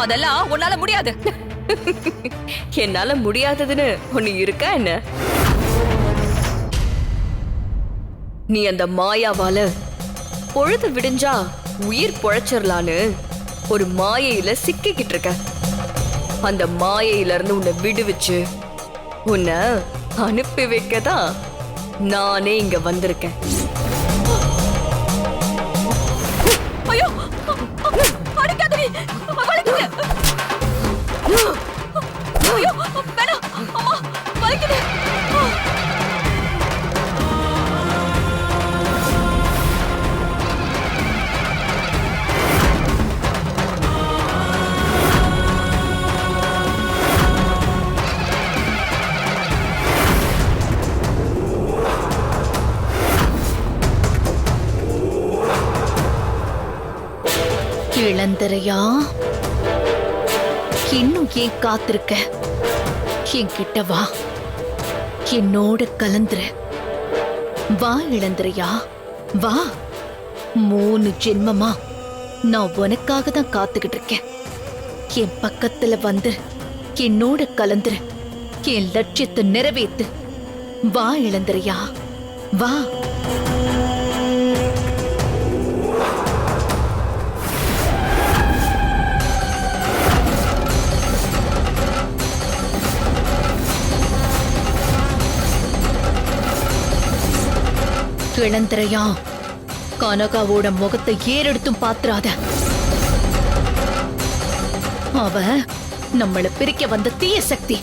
அதெல்லாம் உன்னால முடியாது. என்னால முடியாததுன்னு ஒண்ணு இருக்கா என்ன? நீ அந்த மாயாவால பொழுது விடிஞ்சா உயிர் பொழைச்சிடலான்னு ஒரு மாயையில சிக்கிக்கிட்டு இருக்க. அந்த மாயையில இருந்து உன்னை விடுவிச்சு உன்னை அனுப்பி வைக்கதான் நானே இங்க வந்திருக்கேன். ஐயோ, அடிக்காதடி, வலிக்குது. ஐயோ, வேணாம், அம்மா, வலிக்குது. இளந்தரையா, இன்னும் ஏன் காத்திருக்க? என்கிட்ட வா, என்னோட கலந்துரு. வா இளந்தரையா, வா. 3 ஜென்மமா நான் உனக்காக தான் காத்துக்கிட்டு இருக்கேன். என் பக்கத்துல வந்து என்னோட கலந்துரு. என் லட்சியத்தை நிறைவேத்து. வா இளந்தரையா, வா. இளந்தரையா, கனகாவோட முகத்தை ஏறெடுத்தும் பாத்துறாத. அவ நம்மள பிரிக்க வந்த தீய சக்தி.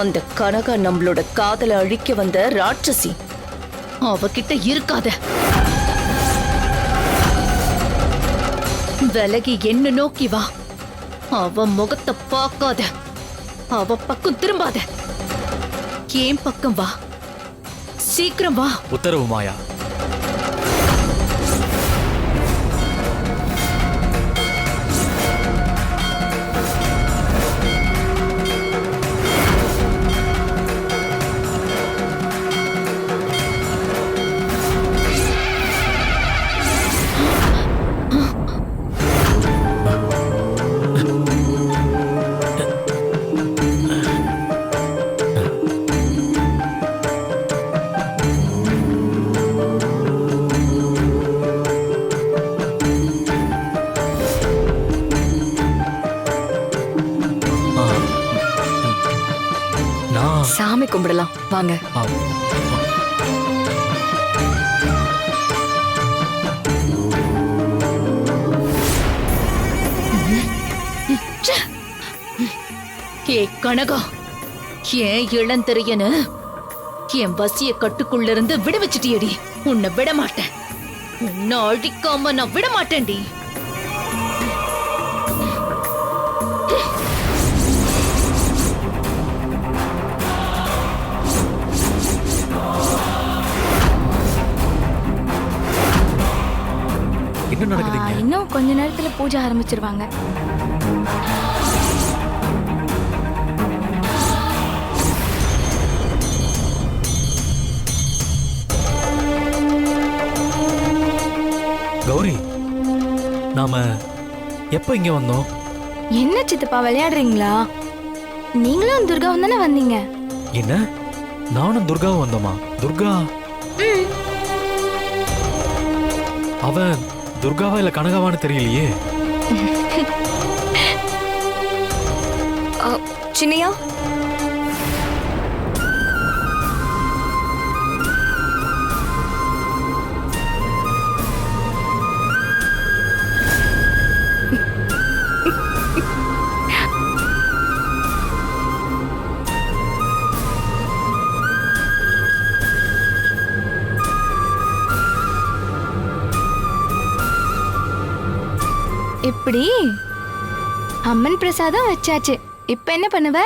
அந்த கனகா நம்மளோட காதலை அழிக்க வந்த ராட்சசி. அவகிட்ட இருக்காத. விலகி என்ன நோக்கி வா. அவ முகத்தை பார்க்காத. அவ பக்கம் திரும்பாத. ஏன் பக்கம் வா, சீக்கிரம் வா. உத்தரவு மாயா. சாமி கும்பிடலாம் வாங்க. ஏ கனகா, ஏன் இளந்தெரியன்னு என் வசிய கட்டுக்குள்ள இருந்து விடுவிச்சிட்டியடி. உன்னை விட மாட்டேன். உன்னை அழிக்காம நான் விட மாட்டேன்டி. என்ன நடக்குதுங்க? இன்னும் கொஞ்ச நேரத்துல பூஜை ஆரம்பிச்சிருவாங்க. கௌரி, நாம எப்ப இங்க வந்தோம்? என்ன சித்தப்பா விளையாடுறீங்களா? நீங்களும் துர்காவும் தானே வந்தீங்க? என்ன, நானும் துர்காவும் வந்தோமா? துர்கா அவன் துர்காவா இல்ல கனகாவான்னு தெரியலையே. சின்னையா, இப்படி அம்மன் பிரசாதம் வச்சாச்சு. இப்ப என்ன பண்ணுவ?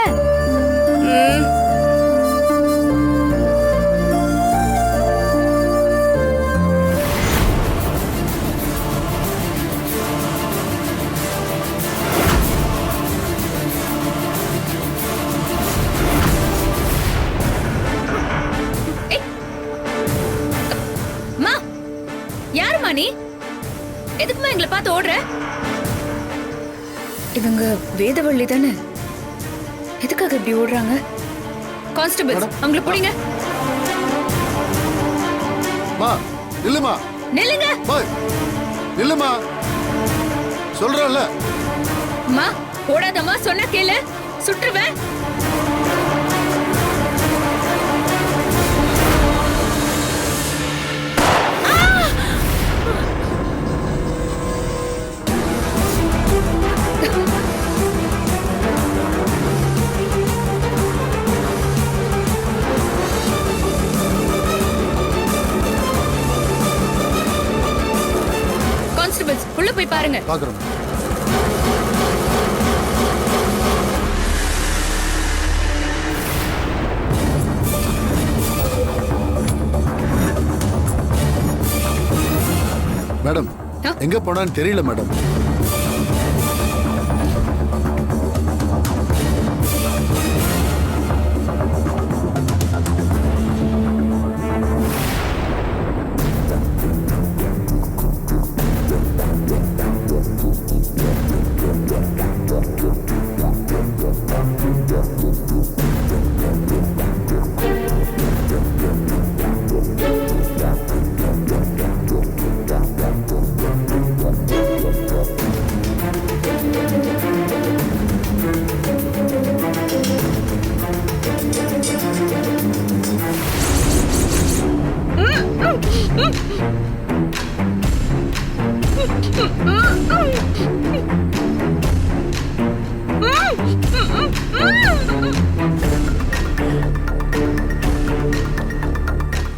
யாருமா நீ? எதுக்கு எதுக்குமா எங்களை பார்த்து ஓடுற? இவங்க வேதவள்ளி தானே? எதுக்காக இப்படி ஓடுறாங்க? கான்ஸ்டபிள்ஸ் அவங்கள புடிங்க. மா நில்லுமா. நில்லுங்க. மா நில்லுமா. சொல்றேன்ல. அம்மா ஓடாதம்மா, சொன்னா கேளு, சுற்றுவேன். கான்ஸ்டபிள்ஸ் உள்ள போய் பாருங்க. பாக்குறோம். மேடம் எங்க போனான்னு தெரியல மேடம்.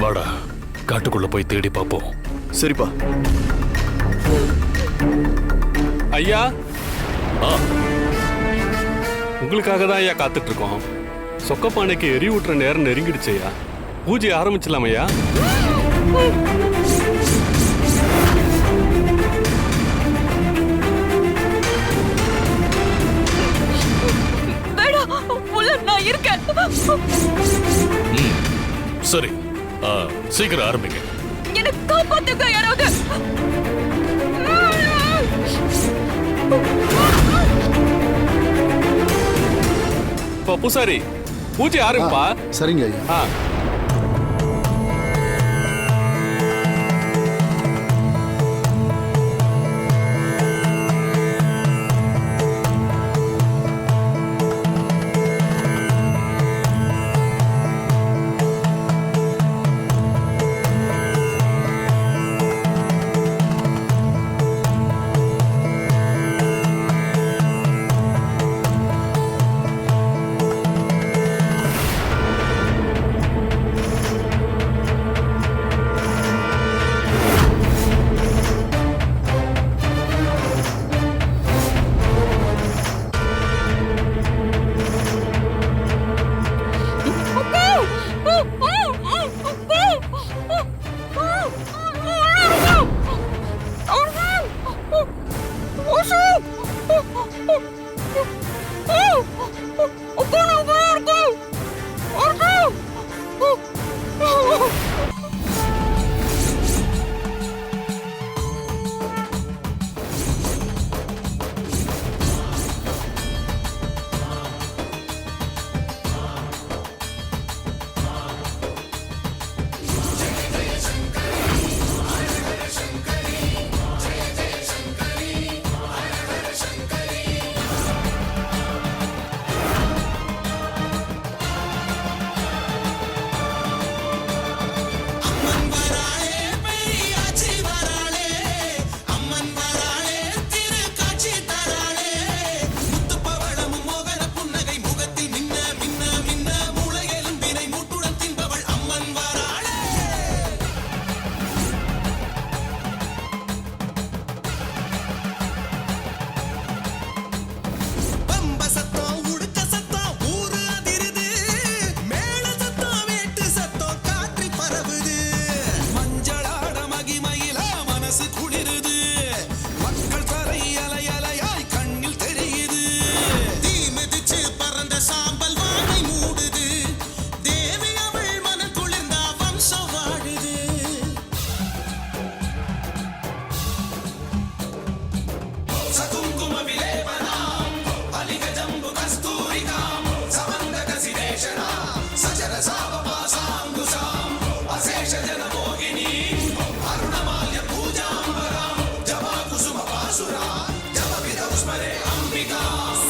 வாடா, காட்டுக்குள்ள போய் தேடி பார்ப்போம். சரிப்பா. ஐயா, உங்களுக்காக தான் ஐயா காத்துட்டு இருக்கோம். சொக்கப்பானைக்கு எரிவூட்டுற நேரம் நெருங்கிடுச்சு ஐயா. பூஜை ஆரம்பிச்சலாம் ஐயா. நான் இருக்கேன். சரி, சீக்கிரம் ஆரம்பிங்க. என்ன காப்பாத்துங்க யாராவது. பூசாரி, பூஜை ஆரம்பிப்பா. சரிங்க ஐயா.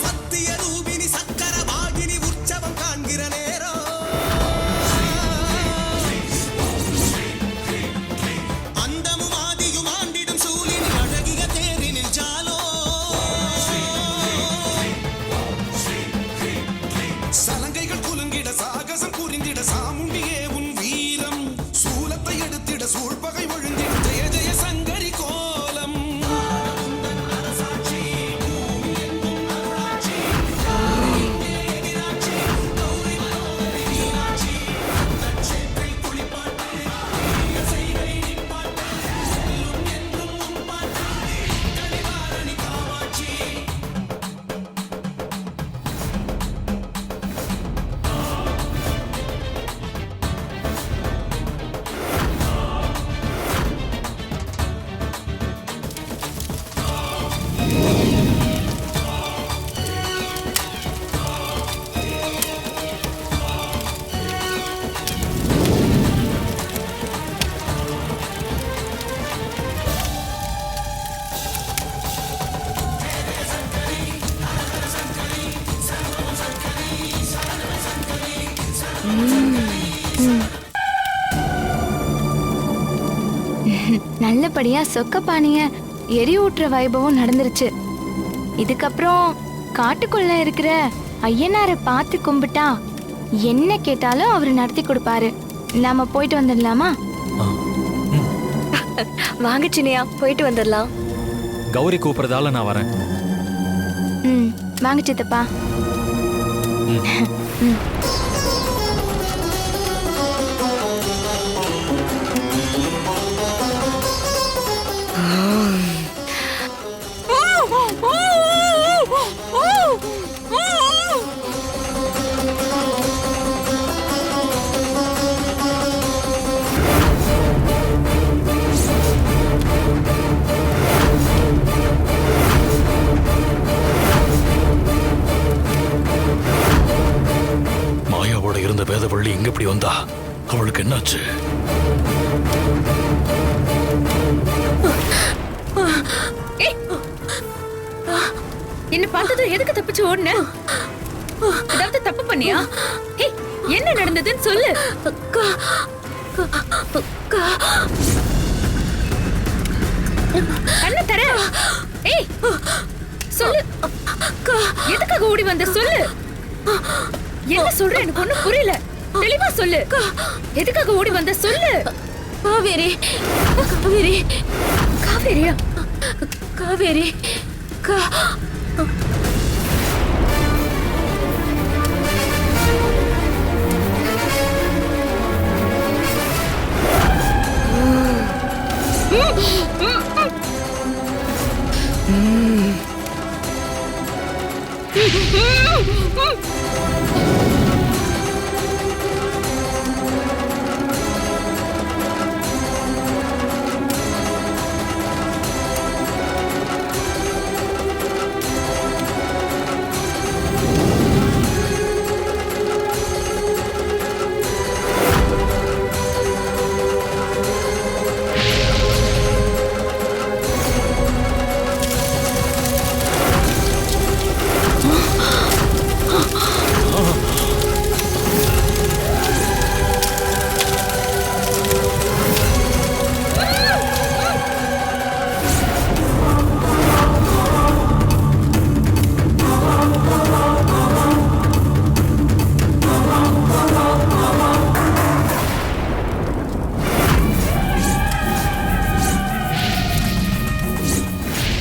சத்திய ரூபினி சக்கர வாகினி உற்சவம் காண்கிற நேரம் அந்தமும் ஆதியும் ஆண்டிடும் சூழின் அழகிய தேரினில் ஜாலோ சலங்கைகள் குலுங்கிட சாகசம் புரிந்திட சாமுண்டியே உன் வீரம் சூலத்தை எடுத்திட சூழ்பகை ஒழுங்கிட ஜெய ஜெய சங்கரி கோலம் நல்லபடியா சொக்க பானைய எரியூட்டுற வைபவம் நடந்துருச்சு. இதுக்கப்புறம் காட்டுக்குள்ள இருக்கிற ஐயனாரை பார்த்து கும்பிட்டா என்ன கேட்டாலும் அவர் நடத்தி கொடுப்பாரு. நாம போயிட்டு வந்துடலாமா? வாங்க சின்னையா, போயிட்டு வந்துடலாம். கௌரி கூப்பிடுறதால நான் வரேன். வாங்க சித்தப்பா. மாயாவோட இருந்த வேதவள்ளி இங்க இப்படி வந்தா அவளுக்கு என்னாச்சு? என்ன பார்த்தது எதுக்கு தப்பிச்சு ஓடுன? ஏதாவது தப்பு பண்ணியா? என்ன நடந்ததுன்னு சொல்லு. கண்ணு தர. சொல்லு, எதுக்காக ஓடி வந்த சொல்லு. என்ன சொல்ற எனக்கு ஒண்ணும் புரியல. தெளிவா சொல்லு. எதுக்காக ஓடி வந்த சொல்லு. காவேரி, காவேரி, காவேரியா? காவேரி,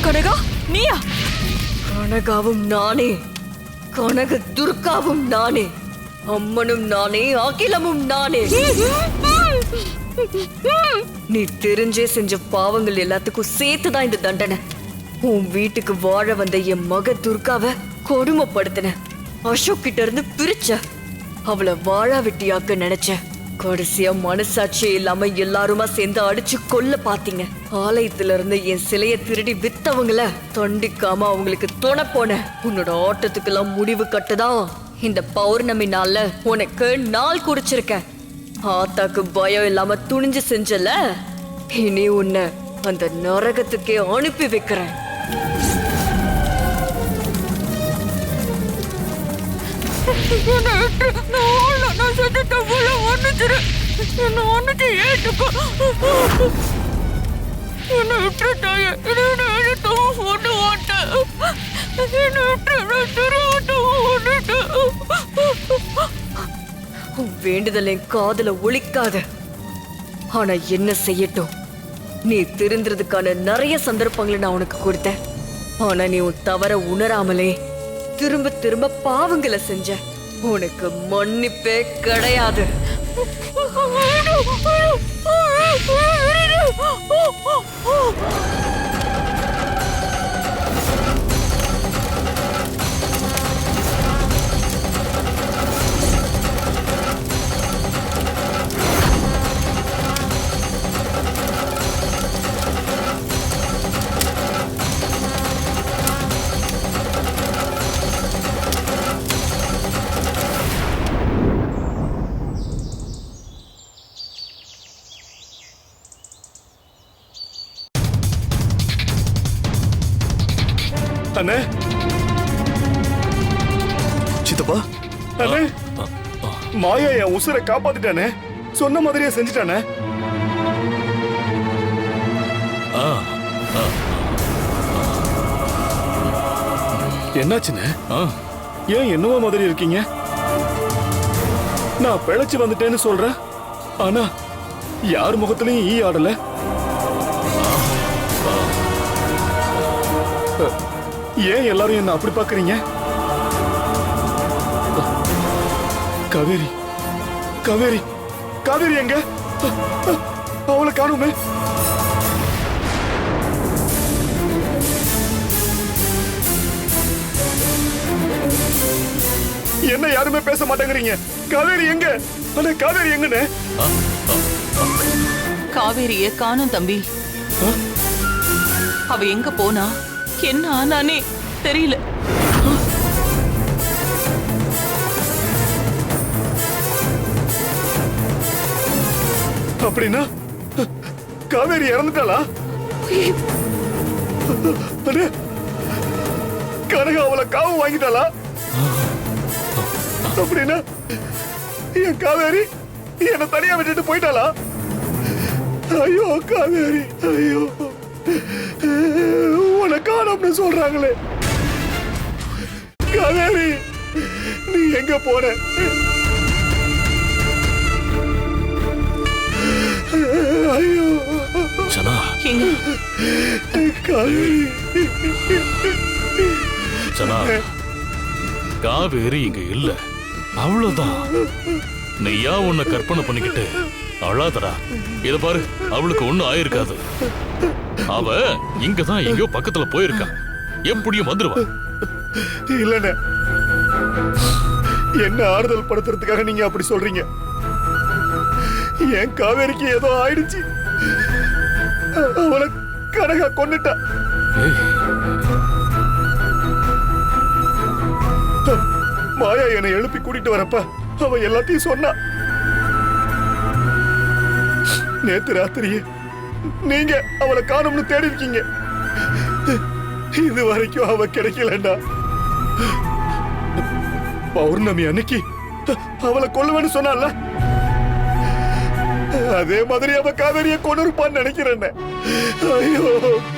கனகா, நீயா? கனகாவும் நானே, கனக துர்காவும் நானே, அம்மனும் நானே, அகிலமும் நானே. நீ தெரிஞ்சே செஞ்ச பாவங்கள் எல்லாத்துக்கும் சேர்த்துதான் இந்த தண்டனை. உன் வீட்டுக்கு வாழ வந்த என் மக துர்காவை கொடுமைப்படுத்தின. அசோக் கிட்ட இருந்து பிரிச்ச. அவளை வாழா வெட்டியாக்க நினைச்ச. கடைசியா மனசாட்சியே இல்லாம எல்லாருமா சேர்ந்து அடிச்சு கொல்ல பாத்தீங்க. ஆலயத்துல இருந்து என் சிலைய திருடி வித்தவங்கள தண்டிக்காம அவங்களுக்கு துணை போன. உன்னோட ஆட்டத்துக்கெல்லாம் முடிவு கட்டுதான் இந்த பௌர்ணமி நாள்ல உனக்கு நாள் குறிச்சிருக்கேன். ஆத்தாக்கு பயம் இல்லாம துணிஞ்சு செஞ்சல, இனி உன்னை அந்த நரகத்துக்கே அனுப்பி வைக்கிறேன். நான் செத்துட்டேன் போல ஒன்னுச்சிரு. என்ன ஒன்னுச்சு ஏற்றுக்கோ. என்ன விட்டுரு தாயே. என்ன எழுத்தவும் ஒன்று ஓட்டேன். என்ன விட்டுரு. நான் திருவட்டவும் ஒன்றுட்டேன். வேண்டுதல் என் காதுல ஒலிக்காத. ஆனா என்ன செய்யட்டும், நீ திருந்துறதுக்கான நிறைய சந்தர்ப்பங்களை நான் உனக்கு கொடுத்தேன். ஆனா நீ உன் தவற உணராமலே திரும்ப திரும்ப பாவங்களை செஞ்ச. உனக்கு மன்னிப்பே கிடையாது. அண்ணே, சித்தப்பா அண்ணே, மாயா என் உசுரை காப்பாத்திட்டானே. சொன்ன மாதிரியே செஞ்சுட்டானே. ஆ, ஆ, என்னாச்சுண்ணே? ஆ. ஏன் என்னவோ மாதிரி இருக்கீங்க? நான் பிழைச்சு வந்துட்டேன்னு சொல்றேன், ஆனா யார் முகத்திலையும் ஈ ஆடல. ஏன் எல்லாரும் என்ன அப்படி பாக்குறீங்க? காவேரி, காவேரி, காவேரி எங்க? அவளை காணுமே. என்ன யாருமே பேச மாட்டேங்கிறீங்க? காவேரி எங்க? அண்ணே, காவேரி எங்கன்னு? காவேரிய காணோம் தம்பி. அவ எங்க போனா என்ன ஆனானே தெரியல. அப்படின்னா காவேரி இறந்துட்டாளா? அண்ணே, கனகா அவளை காவு வாங்கிட்டாளா? அப்படின்னா என் காவேரி என்ன தனியா விட்டுட்டு போயிட்டாளா? ஐயோ காவேரி, ஐயோ, உன காணோம்னு சொல்றாங்களே. காவேரி, நீ எங்க போற? ஐயோ சனா, எங்க காவேரி, சனா, காவேரி இங்க இல்ல. அவ்வளவுதான். நீயா உன்னை கற்பனை பண்ணிக்கிட்டு அழாதடா. இத பாரு, அவளுக்கு ஒண்ணும் ஆயிருக்காது. அவ இங்கதான் எங்கயோ பக்கத்துல போயிருக்கா. எப்படியும் வந்துருவா. இல்லண்ணே, என்ன ஆறுதல் படுத்துறதுக்காக நீங்க அப்படி சொல்றீங்க? என் காவேரிக்கு ஏதோ ஆயிடுச்சு. அவளை கனகா கொன்னுட்டா. மாயா என்னை எழுப்பி கூட்டிட்டு வரப்ப அவ எல்லாத்தையும் சொன்னா. நேத்து ராத்திரியே நீங்க அவளை காணும்னு தேடி இருக்கீங்க. இது வரைக்கும் அவ கிடைக்கலண்டா. பௌர்ணமி அன்னைக்கு அவளை கொல்லுவேன்னு சொன்னால, அதே மாதிரி அவ காவேரிய கொண்டிருப்பான்னு நினைக்கிறேன். ஐயோ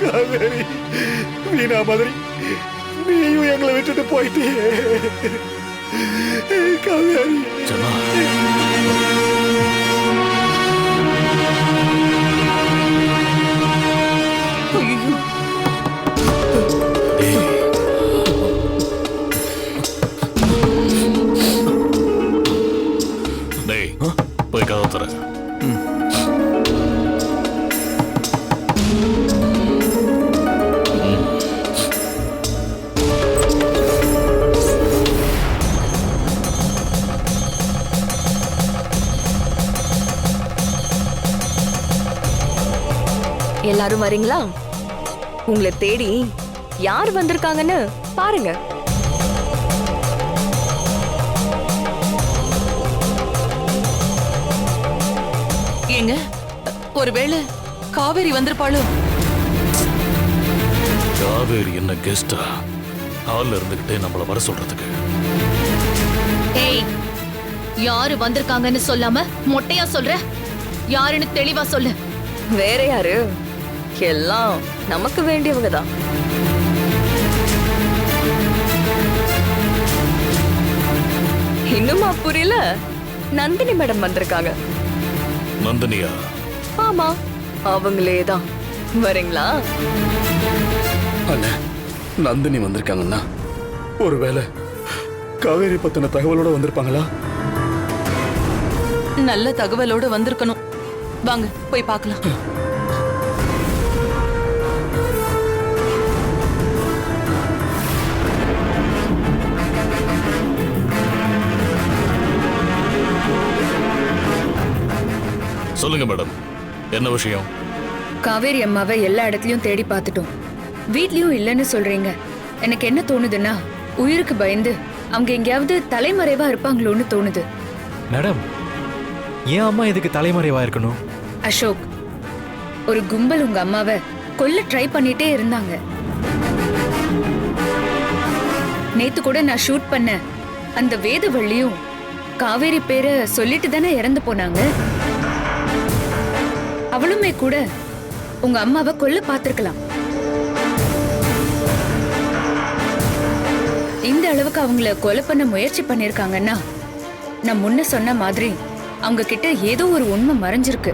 காவேரி, வீணா மாதிரி நீயும் எங்களை விட்டுட்டு போயிட்டியே காவேரி. சனா, போய் கதவு தர. எல்லாரும் வரீங்களா? உங்களை தேடி யார் வந்திருக்காங்கன்னு பாருங்க. ஏங்க, ஒருவேளை காவேரி வந்திருப்பாளோ? காவேரி என்ன கெஸ்டா ஹால்ல இருந்துகிட்டே நம்மள வர சொல்றதுக்கு? ஏய், யாரு வந்திருக்காங்கன்னு சொல்லாம மொட்டையா சொல்ற? யாருன்னு தெளிவா சொல்லு. வேற யாரு? எல்லாம் நமக்கு வேண்டியவங்க தான். இன்னுமா புரியல? நந்தினி மேடம் வந்திருக்காங்க. நந்தினியா? ஆமா, அவங்களே தான். வரீங்களா? அண்ணே, நந்தினி வந்திருக்காங்கன்னா ஒருவேளை காவேரி பத்தின தகவலோட வந்திருப்பாங்களா? நல்ல தகவலோட வந்திருக்கணும். வாங்க போய் பார்க்கலாம். சொல்லுங்க மேடம், என்ன விஷயம்? காவேரி அம்மாவை எல்லா இடத்துலயும் தேடி பார்த்துட்டோம். வீட்லயும் இல்லைன்னு சொல்றீங்க. எனக்கு என்ன தோணுதுன்னா, உயிருக்கு பயந்து அவங்க எங்கேயாவது தலைமறைவா இருப்பாங்களோன்னு தோணுது. மேடம், ஏன் அம்மா இதுக்கு தலைமறைவா இருக்கணும்? அசோக், ஒரு கும்பல் உங்க அம்மாவை கொல்ல ட்ரை பண்ணிட்டே இருந்தாங்க. நேத்து கூட நான் ஷூட் பண்ண அந்த வேதவள்ளியும் காவேரி பேரை சொல்லிட்டு தானே இறந்து போனாங்க. அவளுமே கூட உங்க அம்மாவை கொல்ல பார்த்திருக்கலாம். இந்த அளவுக்கு அவங்கள கொலை பண்ண முயற்சி பண்ணிருக்காங்கன்னா, நான் முன்ன சொன்ன மாதிரி அவங்க கிட்ட ஏதோ ஒரு உண்மை மறைஞ்சிருக்கு.